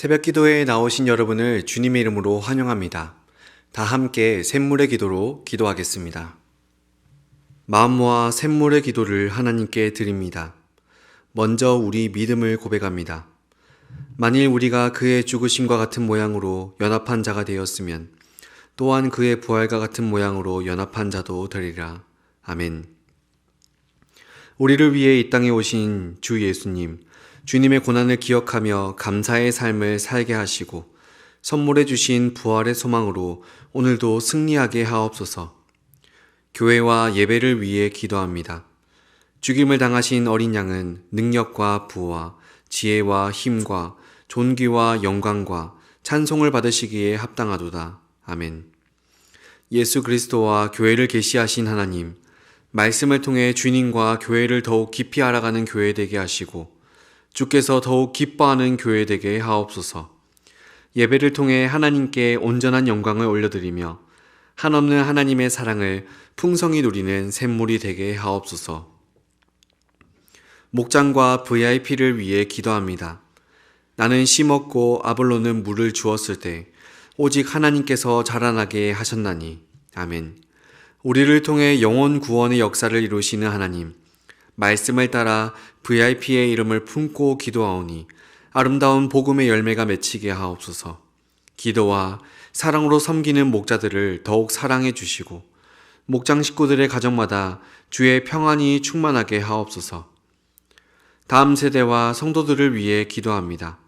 새벽 기도회에 나오신 여러분을 주님의 이름으로 환영합니다. 다 함께 샘물의 기도로 기도하겠습니다. 마음 모아 샘물의 기도를 하나님께 드립니다. 먼저 우리 믿음을 고백합니다. 만일 우리가 그의 죽으심과 같은 모양으로 연합한 자가 되었으면 또한 그의 부활과 같은 모양으로 연합한 자도 되리라. 아멘. 우리를 위해 이 땅에 오신 주 예수님, 주님의 고난을 기억하며 감사의 삶을 살게 하시고 선물해 주신 부활의 소망으로 오늘도 승리하게 하옵소서. 교회와 예배를 위해 기도합니다. 죽임을 당하신 어린 양은 능력과 부와 지혜와 힘과 존귀와 영광과 찬송을 받으시기에 합당하도다. 아멘. 예수 그리스도와 교회를 계시하신 하나님, 말씀을 통해 주님과 교회를 더욱 깊이 알아가는 교회 되게 하시고 주께서 더욱 기뻐하는 교회 되게 하옵소서. 예배를 통해 하나님께 온전한 영광을 올려드리며 한없는 하나님의 사랑을 풍성히 누리는 샘물이 되게 하옵소서. 목장과 VIP를 위해 기도합니다. 나는 심었고 아볼로는 물을 주었을 때 오직 하나님께서 자라나게 하셨나니. 아멘. 우리를 통해 영혼 구원의 역사를 이루시는 하나님, 말씀을 따라 VIP의 이름을 품고 기도하오니 아름다운 복음의 열매가 맺히게 하옵소서. 기도와 사랑으로 섬기는 목자들을 더욱 사랑해 주시고 목장 식구들의 가정마다 주의 평안이 충만하게 하옵소서. 다음 세대와 성도들을 위해 기도합니다.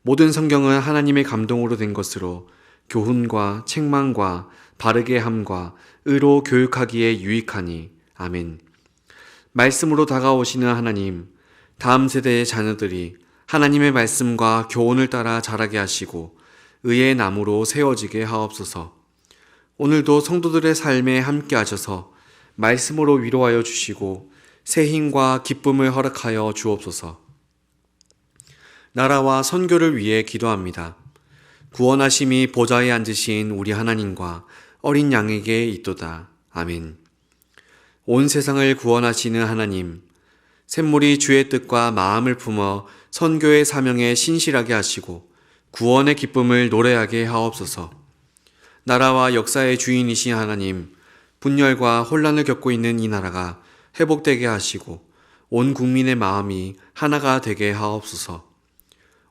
모든 성경은 하나님의 감동으로 된 것으로 교훈과 책망과 바르게 함과 의로 교육하기에 유익하니. 아멘. 말씀으로 다가오시는 하나님, 다음 세대의 자녀들이 하나님의 말씀과 교훈을 따라 자라게 하시고 의의 나무로 세워지게 하옵소서. 오늘도 성도들의 삶에 함께 하셔서 말씀으로 위로하여 주시고 새 힘과 기쁨을 허락하여 주옵소서. 나라와 선교를 위해 기도합니다. 구원하심이 보좌에 앉으신 우리 하나님과 어린 양에게 있도다. 아멘. 온 세상을 구원하시는 하나님, 샘물이 주의 뜻과 마음을 품어 선교의 사명에 신실하게 하시고 구원의 기쁨을 노래하게 하옵소서. 나라와 역사의 주인이신 하나님, 분열과 혼란을 겪고 있는 이 나라가 회복되게 하시고 온 국민의 마음이 하나가 되게 하옵소서.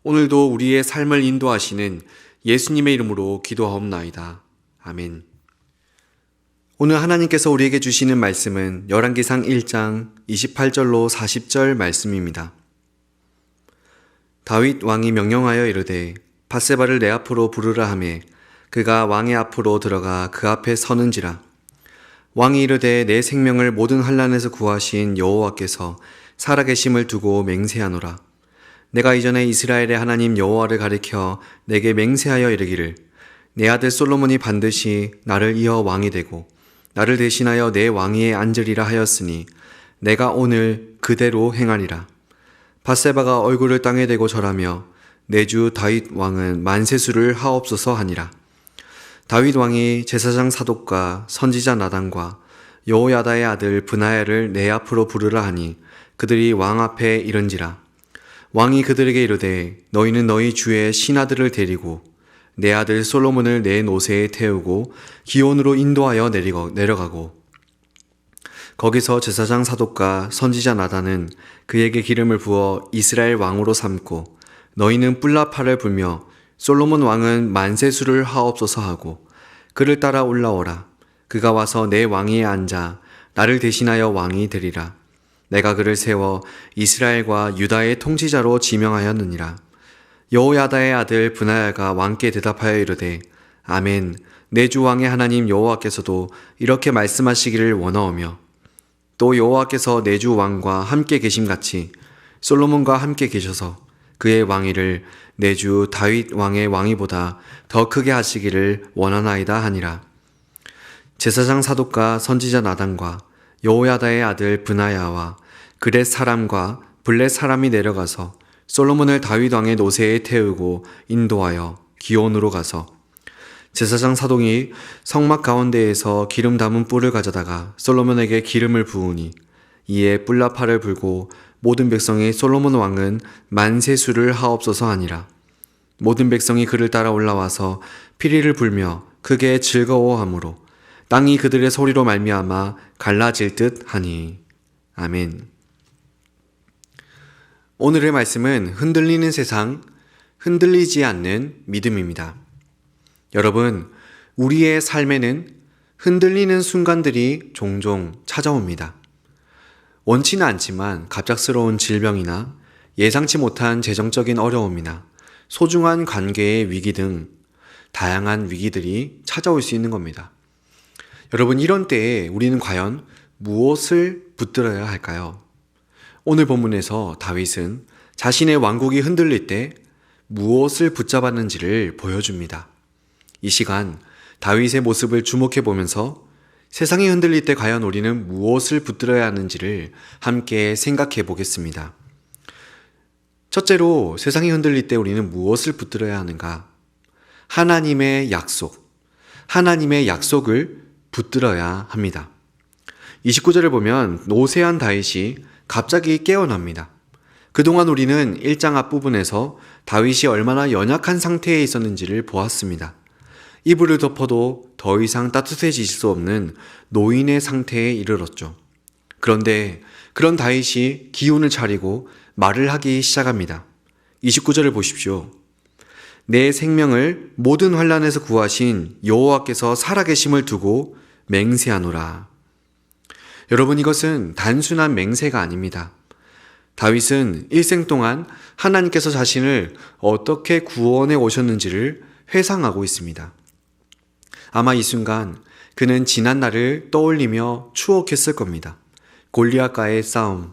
오늘도 우리의 삶을 인도하시는 예수님의 이름으로 기도하옵나이다. 아멘. 오늘 하나님께서 우리에게 주시는 말씀은 열왕기상 1장 28절로 40절 말씀입니다. 다윗 왕이 명령하여 이르되 밧세바를 내 앞으로 부르라 하매 그가 왕의 앞으로 들어가 그 앞에 서는지라. 왕이 이르되 내 생명을 모든 환난에서 구하신 여호와께서 살아계심을 두고 맹세하노라. 내가 이전에 이스라엘의 하나님 여호와를 가리켜 내게 맹세하여 이르기를 내 아들 솔로몬이 반드시 나를 이어 왕이 되고 나를 대신하여 내 왕위에 앉으리라 하였으니 내가 오늘 그대로 행하리라. 밧세바가 얼굴을 땅에 대고 절하며 내 주 다윗 왕은 만세수를 하옵소서 하니라. 다윗 왕이 제사장 사독과 선지자 나단과 여호야다의 아들 브나야를 내 앞으로 부르라 하니 그들이 왕 앞에 이른지라. 왕이 그들에게 이르되 너희는 너희 주의 신하들을 데리고 내 아들 솔로몬을 내 노새에 태우고 기온으로 인도하여 내려가고 거기서 제사장 사독과 선지자 나단은 그에게 기름을 부어 이스라엘 왕으로 삼고 너희는 뿔라파를 불며 솔로몬 왕은 만세수를 하옵소서 하고 그를 따라 올라오라. 그가 와서 내 왕위에 앉아 나를 대신하여 왕이 되리라. 내가 그를 세워 이스라엘과 유다의 통치자로 지명하였느니라. 여호야다의 아들 브나야가 왕께 대답하여 이르되 아멘. 내 주 왕의 하나님 여호와께서도 이렇게 말씀하시기를 원하오며 또 여호와께서 내 주 왕과 함께 계심같이 솔로몬과 함께 계셔서 그의 왕위를 내 주 다윗 왕의 왕위보다 더 크게 하시기를 원하나이다 하니라. 제사장 사독과 선지자 나단과 여호야다의 아들 브나야와 그렛 사람과 블렛 사람이 내려가서 솔로몬을 다윗 왕의 노새에 태우고 인도하여 기온으로 가서 제사장 사독이 성막 가운데에서 기름 담은 뿔을 가져다가 솔로몬에게 기름을 부으니 이에 뿔나팔을 불고 모든 백성이 솔로몬 왕은 만세수를 하옵소서 하니라. 모든 백성이 그를 따라 올라와서 피리를 불며 크게 즐거워하므로 땅이 그들의 소리로 말미암아 갈라질 듯 하니. 아멘. 오늘의 말씀은 흔들리는 세상, 흔들리지 않는 믿음입니다. 여러분, 우리의 삶에는 흔들리는 순간들이 종종 찾아옵니다. 원치는 않지만 갑작스러운 질병이나 예상치 못한 재정적인 어려움이나 소중한 관계의 위기 등 다양한 위기들이 찾아올 수 있는 겁니다. 여러분, 이런 때에 우리는 과연 무엇을 붙들어야 할까요? 오늘 본문에서 다윗은 자신의 왕국이 흔들릴 때 무엇을 붙잡았는지를 보여줍니다. 이 시간 다윗의 모습을 주목해 보면서 세상이 흔들릴 때 과연 우리는 무엇을 붙들어야 하는지를 함께 생각해 보겠습니다. 첫째로 세상이 흔들릴 때 우리는 무엇을 붙들어야 하는가? 하나님의 약속, 하나님의 약속을 붙들어야 합니다. 29절을 보면 노쇠한 다윗이 갑자기 깨어납니다. 그동안 우리는 1장 앞부분에서 다윗이 얼마나 연약한 상태에 있었는지를 보았습니다. 이불을 덮어도 더 이상 따뜻해질 수 없는 노인의 상태에 이르렀죠. 그런데 그런 다윗이 기운을 차리고 말을 하기 시작합니다. 29절을 보십시오. 내 생명을 모든 환난에서 구하신 여호와께서 살아계심을 두고 맹세하노라. 여러분, 이것은 단순한 맹세가 아닙니다. 다윗은 일생 동안 하나님께서 자신을 어떻게 구원해 오셨는지를 회상하고 있습니다. 아마 이 순간 그는 지난 날을 떠올리며 추억했을 겁니다. 골리앗과의 싸움,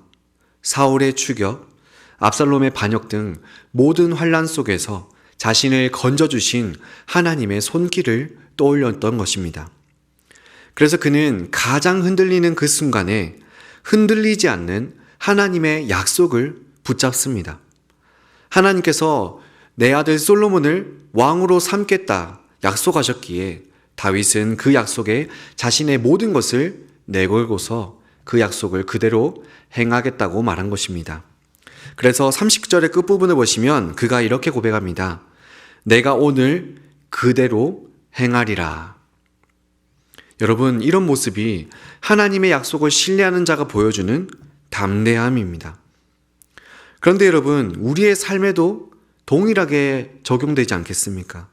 사울의 추격, 압살롬의 반역 등 모든 환난 속에서 자신을 건져주신 하나님의 손길을 떠올렸던 것입니다. 그래서 그는 가장 흔들리는 그 순간에 흔들리지 않는 하나님의 약속을 붙잡습니다. 하나님께서 내 아들 솔로몬을 왕으로 삼겠다 약속하셨기에 다윗은 그 약속에 자신의 모든 것을 내걸고서 그 약속을 그대로 행하겠다고 말한 것입니다. 그래서 30절의 끝부분을 보시면 그가 이렇게 고백합니다. 내가 오늘 그대로 행하리라. 여러분, 이런 모습이 하나님의 약속을 신뢰하는 자가 보여주는 담대함입니다. 그런데 여러분, 우리의 삶에도 동일하게 적용되지 않겠습니까?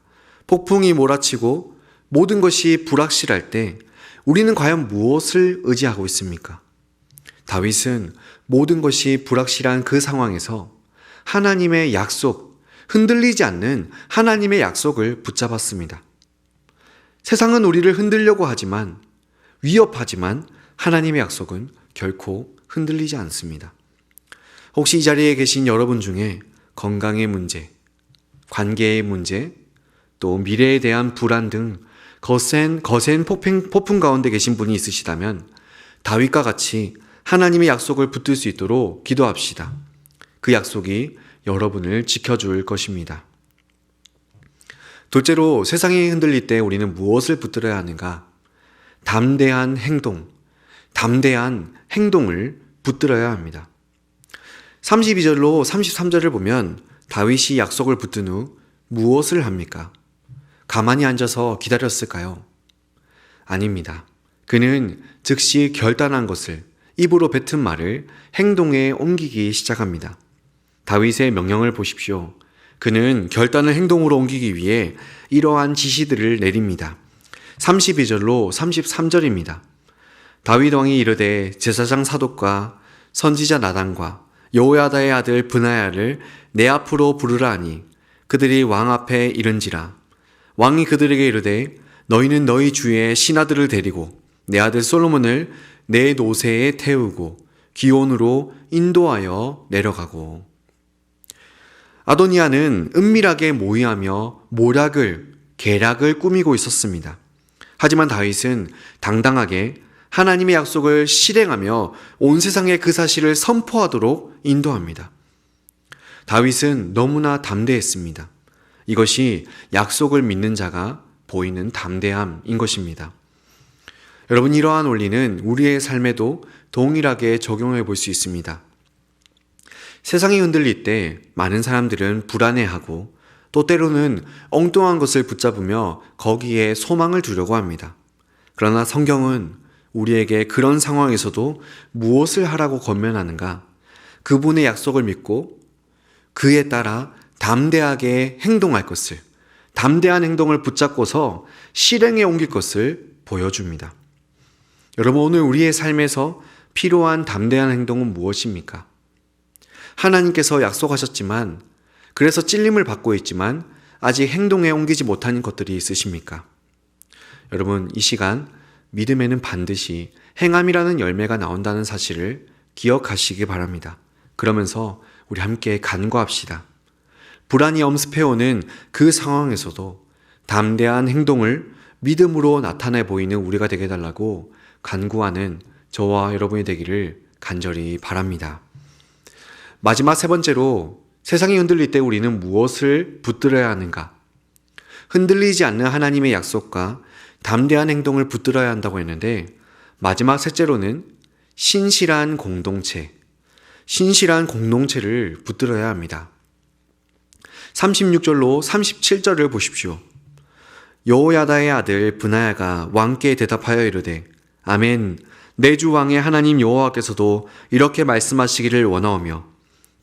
폭풍이 몰아치고 모든 것이 불확실할 때 우리는 과연 무엇을 의지하고 있습니까? 다윗은 모든 것이 불확실한 그 상황에서 하나님의 약속, 흔들리지 않는 하나님의 약속을 붙잡았습니다. 세상은 우리를 흔들려고 하지만, 위협하지만 하나님의 약속은 결코 흔들리지 않습니다. 혹시 이 자리에 계신 여러분 중에 건강의 문제, 관계의 문제, 또 미래에 대한 불안 등 거센 폭풍 가운데 계신 분이 있으시다면 다윗과 같이 하나님의 약속을 붙들 수 있도록 기도합시다. 그 약속이 여러분을 지켜줄 것입니다. 둘째로 세상이 흔들릴 때 우리는 무엇을 붙들어야 하는가? 담대한 행동을 붙들어야 합니다. 32절로 33절을 보면 다윗이 약속을 붙든 후 무엇을 합니까? 가만히 앉아서 기다렸을까요? 아닙니다. 그는 즉시 결단한 것을, 입으로 뱉은 말을 행동에 옮기기 시작합니다. 다윗의 명령을 보십시오. 그는 결단을 행동으로 옮기기 위해 이러한 지시들을 내립니다. 32절로 33절입니다. 다윗 왕이 이르되 제사장 사독과 선지자 나단과 여호야다의 아들 브나야를 내 앞으로 부르라 하니 그들이 왕 앞에 이른지라. 왕이 그들에게 이르되 너희는 너희 주의 신하들을 데리고 내 아들 솔로몬을 내 노새에 태우고 기온으로 인도하여 내려가고. 아도니아는 은밀하게 모의하며 계략을 꾸미고 있었습니다. 하지만 다윗은 당당하게 하나님의 약속을 실행하며 온 세상에 그 사실을 선포하도록 인도합니다. 다윗은 너무나 담대했습니다. 이것이 약속을 믿는 자가 보이는 담대함인 것입니다. 여러분, 이러한 원리는 우리의 삶에도 동일하게 적용해 볼 수 있습니다. 세상이 흔들릴 때 많은 사람들은 불안해하고 또 때로는 엉뚱한 것을 붙잡으며 거기에 소망을 두려고 합니다. 그러나 성경은 우리에게 그런 상황에서도 무엇을 하라고 권면하는가? 그분의 약속을 믿고 그에 따라 담대하게 행동할 것을, 담대한 행동을 붙잡고서 실행에 옮길 것을 보여줍니다. 여러분, 오늘 우리의 삶에서 필요한 담대한 행동은 무엇입니까? 하나님께서 약속하셨지만, 그래서 찔림을 받고 있지만 아직 행동에 옮기지 못한 것들이 있으십니까? 여러분, 이 시간 믿음에는 반드시 행함이라는 열매가 나온다는 사실을 기억하시기 바랍니다. 그러면서 우리 함께 간구합시다. 불안이 엄습해오는 그 상황에서도 담대한 행동을 믿음으로 나타내 보이는 우리가 되게 해달라고 간구하는 저와 여러분이 되기를 간절히 바랍니다. 마지막 세 번째로, 세상이 흔들릴 때 우리는 무엇을 붙들어야 하는가? 흔들리지 않는 하나님의 약속과 담대한 행동을 붙들어야 한다고 했는데, 마지막 셋째로는 신실한 공동체를 붙들어야 합니다. 36절로 37절을 보십시오. 여호야다의 아들 브나야가 왕께 대답하여 이르되, 아멘, 내 주 왕의 하나님 여호와께서도 이렇게 말씀하시기를 원하오며,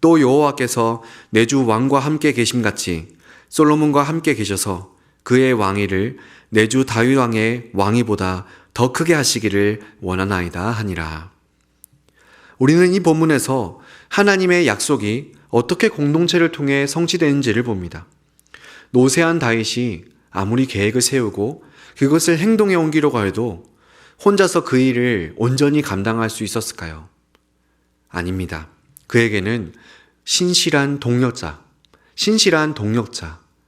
또 여호와께서 내 주 왕과 함께 계심같이 솔로몬과 함께 계셔서 그의 왕위를 내 주 다윗 왕의 왕위보다 더 크게 하시기를 원하나이다 하니라. 우리는 이 본문에서 하나님의 약속이 어떻게 공동체를 통해 성취되는지를 봅니다. 노쇠한 다윗이 아무리 계획을 세우고 그것을 행동에 옮기려고 해도 혼자서 그 일을 온전히 감당할 수 있었을까요? 아닙니다. 그에게는 신실한 동력자,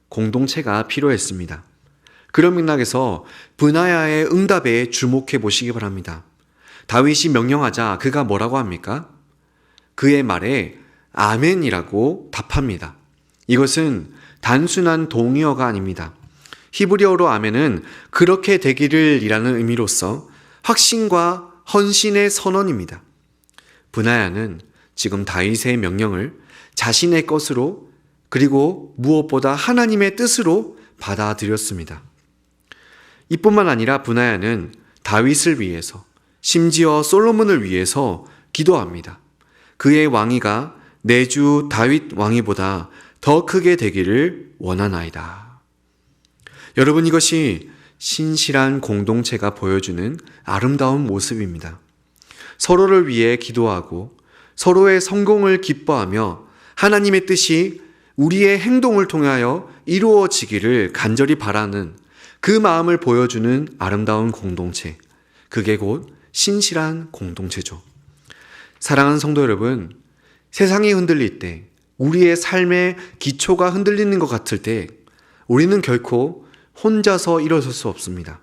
공동체가 필요했습니다. 그런 맥락에서 브나야의 응답에 주목해 보시기 바랍니다. 다윗이 명령하자 그가 뭐라고 합니까? 그의 말에 아멘이라고 답합니다. 이것은 단순한 동의어가 아닙니다. 히브리어로 아멘은 그렇게 되기를 이라는 의미로서 확신과 헌신의 선언입니다. 브나야는 지금 다윗의 명령을 자신의 것으로, 그리고 무엇보다 하나님의 뜻으로 받아들였습니다. 이뿐만 아니라 브나야는 다윗을 위해서, 심지어 솔로몬을 위해서 기도합니다. 그의 왕위가 내 주 다윗 왕위보다 더 크게 되기를 원하나이다. 여러분, 이것이 신실한 공동체가 보여주는 아름다운 모습입니다. 서로를 위해 기도하고 서로의 성공을 기뻐하며 하나님의 뜻이 우리의 행동을 통하여 이루어지기를 간절히 바라는 그 마음을 보여주는 아름다운 공동체, 그게 곧 신실한 공동체죠. 사랑하는 성도 여러분, 세상이 흔들릴 때, 우리의 삶의 기초가 흔들리는 것 같을 때 우리는 결코 혼자서 일어설 수 없습니다.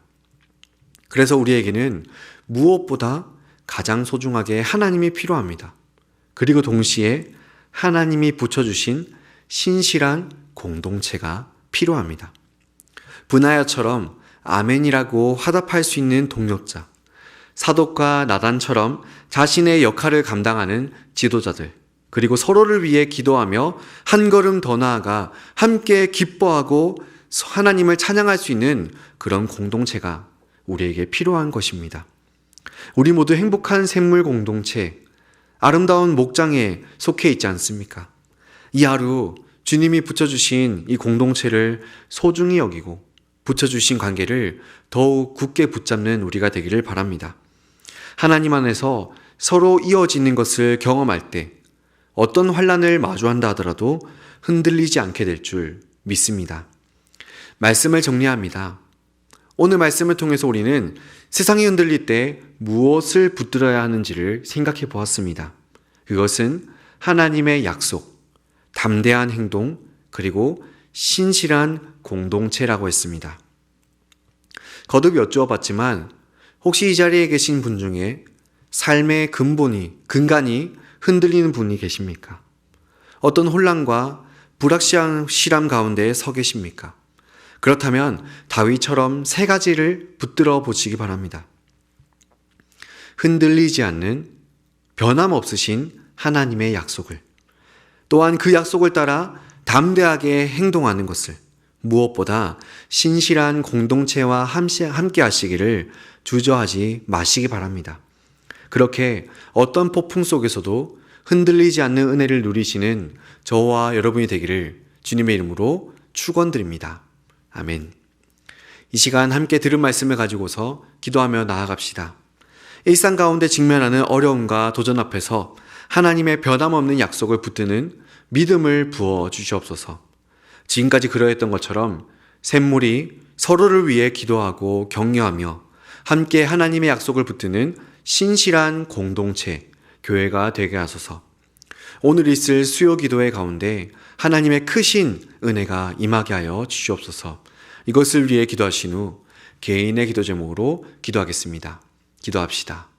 그래서 우리에게는 무엇보다 가장 소중하게 하나님이 필요합니다. 그리고 동시에 하나님이 붙여주신 신실한 공동체가 필요합니다. 브나야처럼 아멘이라고 화답할 수 있는 동력자, 사독과 나단처럼 자신의 역할을 감당하는 지도자들, 그리고 서로를 위해 기도하며 한 걸음 더 나아가 함께 기뻐하고 하나님을 찬양할 수 있는 그런 공동체가 우리에게 필요한 것입니다. 우리 모두 행복한 샘물 공동체, 아름다운 목장에 속해 있지 않습니까? 이 하루 주님이 붙여주신 이 공동체를 소중히 여기고 붙여주신 관계를 더욱 굳게 붙잡는 우리가 되기를 바랍니다. 하나님 안에서 서로 이어지는 것을 경험할 때 어떤 환난을 마주한다 하더라도 흔들리지 않게 될 줄 믿습니다. 말씀을 정리합니다. 오늘 말씀을 통해서 우리는 세상이 흔들릴 때 무엇을 붙들어야 하는지를 생각해 보았습니다. 그것은 하나님의 약속, 담대한 행동, 그리고 신실한 공동체라고 했습니다. 거듭 여쭈어 봤지만 혹시 이 자리에 계신 분 중에 삶의 근간이 흔들리는 분이 계십니까? 어떤 혼란과 불확실함 가운데 서 계십니까? 그렇다면 다윗처럼 세 가지를 붙들어 보시기 바랍니다. 흔들리지 않는 변함없으신 하나님의 약속을, 또한 그 약속을 따라 담대하게 행동하는 것을, 무엇보다 신실한 공동체와 함께 하시기를 주저하지 마시기 바랍니다. 그렇게 어떤 폭풍 속에서도 흔들리지 않는 은혜를 누리시는 저와 여러분이 되기를 주님의 이름으로 축원드립니다. 아멘. 이 시간 함께 들은 말씀을 가지고서 기도하며 나아갑시다. 일상 가운데 직면하는 어려움과 도전 앞에서 하나님의 변함없는 약속을 붙드는 믿음을 부어 주시옵소서. 지금까지 그러했던 것처럼 샘물이 서로를 위해 기도하고 격려하며 함께 하나님의 약속을 붙드는 신실한 공동체, 교회가 되게 하소서. 오늘 있을 수요 기도회 가운데 하나님의 크신 은혜가 임하게 하여 주시옵소서. 이것을 위해 기도하신 후 개인의 기도 제목으로 기도하겠습니다. 기도합시다.